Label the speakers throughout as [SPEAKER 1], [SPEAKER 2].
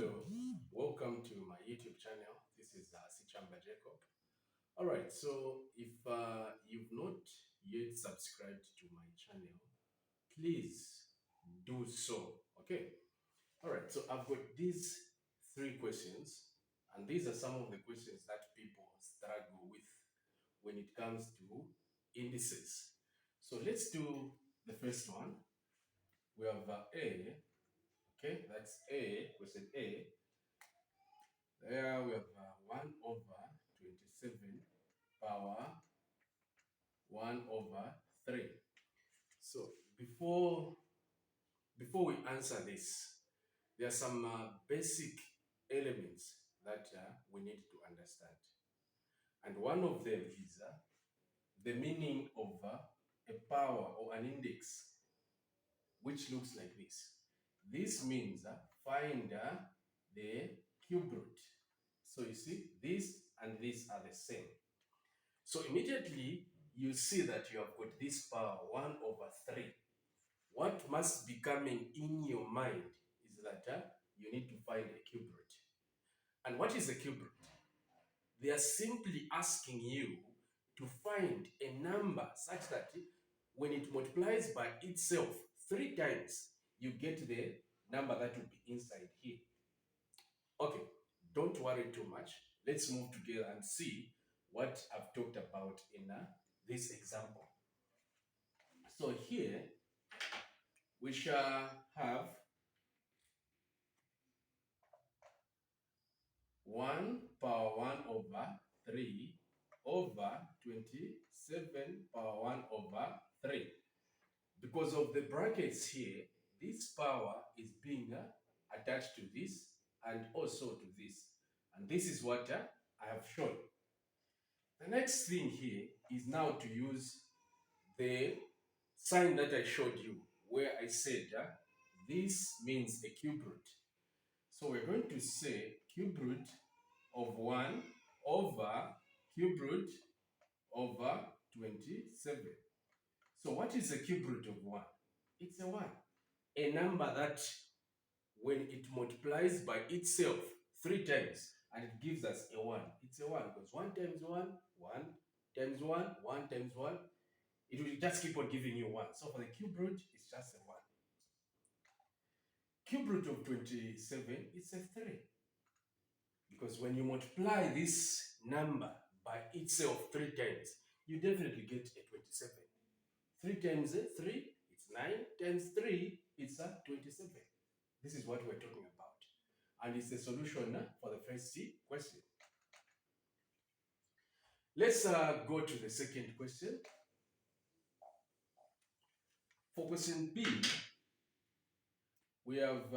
[SPEAKER 1] Hello, welcome to my YouTube channel. This is Sichamba Jacob. All right, so if you've not yet subscribed to my channel, please do so. Okay. All right, so I've got these three questions, and these are some of the questions that people struggle with when it comes to indices. So let's do the first one. We have A. Okay, that's A, question A. There we have 1 over 27 power 1 over 3. So before we answer this, there are some basic elements that we need to understand. And one of them is the meaning of a power or an index, which looks like this. This means find the cube root. So you see, this and this are the same. So immediately you see that you have got this power 1 over 3. What must be coming in your mind is that you need to find a cube root. And what is a cube root? They are simply asking you to find a number such that when it multiplies by itself 3 times, you get the number that will be inside here. Okay, don't worry too much. Let's move together and see what I've talked about in this example. So here we shall have 1 power 1 over 3 over 27 power 1 over 3. Because of the brackets here, this power is being attached to this and also to this. And this is what I have shown. The next thing here is now to use the sign that I showed you, where I said this means a cube root. So we're going to say cube root of 1 over cube root over 27. So what is a cube root of 1? It's a 1. A number that when it multiplies by itself 3 times and it gives us a 1, it's a 1 because 1 times 1, 1 times 1, 1 times 1, it will just keep on giving you 1. So for the cube root, it's just a 1. Cube root of 27 is a 3. Because when you multiply this number by itself 3 times, you definitely get a 27. 3 times 3, it's 9, times 3, it's a 27. This is what we're talking about. And it's the solution for the first question. Let's go to the second question. For question B, we have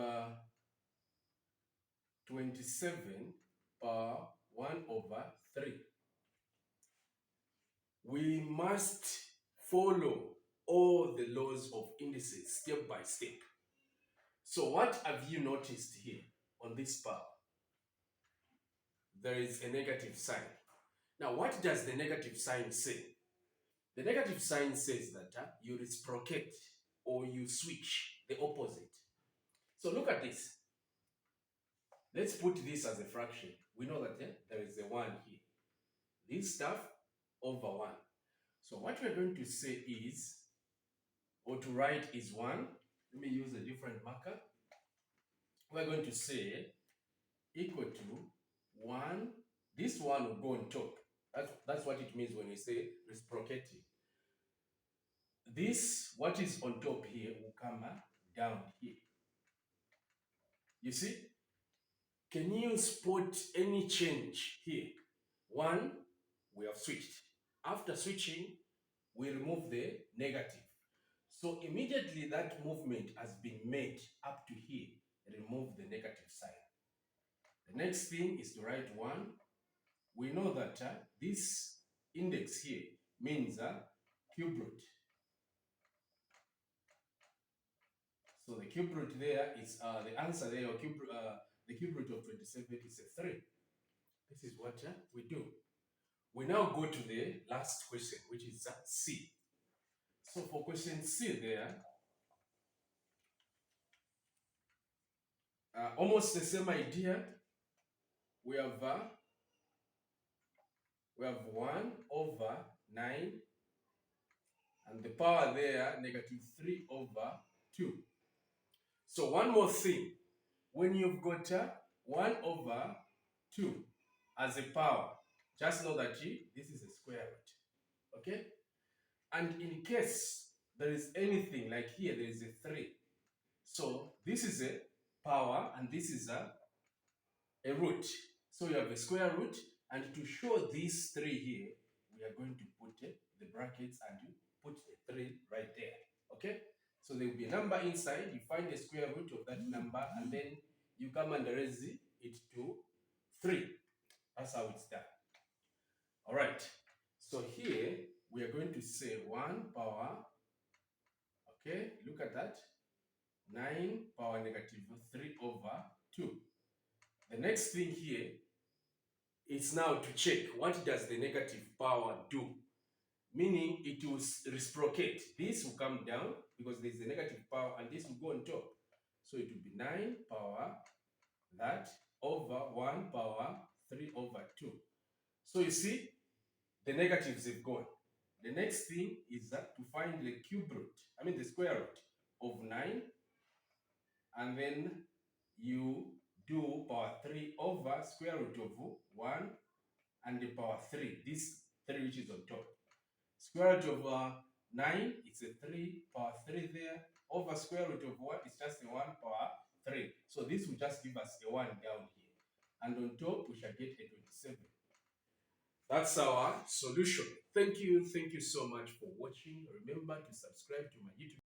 [SPEAKER 1] 27 power 1 over 3. We must follow all the laws of indices step by step. So what have you noticed here on this power? There is a negative sign. Now, what does the negative sign say? The negative sign says that you reciprocate or you switch the opposite. So look at this. Let's put this as a fraction. We know that there is a 1 here. This stuff over 1. So what we're going to say is, or to write is 1. Let me use a different marker. We're going to say equal to 1. This 1 will go on top. That's what it means when we say reciprocating. This, what is on top here, will come down here. You see? Can you spot any change here? 1, we have switched. After switching, we remove the negative. So immediately that movement has been made up to here. Remove the negative sign. The next thing is to write 1. We know that this index here means cube root. So the cube root there is the answer there, or the cube root of 27 is a 3. This is what we do. We now go to the last question, which is C. So for question C there, Almost the same idea. We have uh, we have 1 over 9, and the power there, negative 3 over 2. So one more thing, when you've got 1 over 2 as a power, just know that this is a square root, okay? And in case there is anything, like here there is a 3, so this is a power and this is a root. So you have a square root, and to show these 3 here, we are going to put the brackets and you put a 3 right there, okay? So there will be a number inside, you find the square root of that number, and then you come and raise it to 3. That's how it's done. All right. So here, we are going to say 1 power, okay? Look at that. 9 power negative 3 over 2. The next thing here is now to check what does the negative power do. Meaning it will reciprocate. This will come down because there is a negative power and this will go on top. So it will be 9 power that over 1 power 3 over 2. So you see, the negatives have gone. The next thing is that to find the cube root, the square root of 9, and then you do power 3 over square root of 1 and the power 3, this 3 which is on top. Square root of 9, it's a 3, power 3 there, over square root of 1, it's just a 1 power 3. So this will just give us a 1 down here. And on top, we shall get a 27. That's our solution. Thank you so much for watching. Remember to subscribe to my YouTube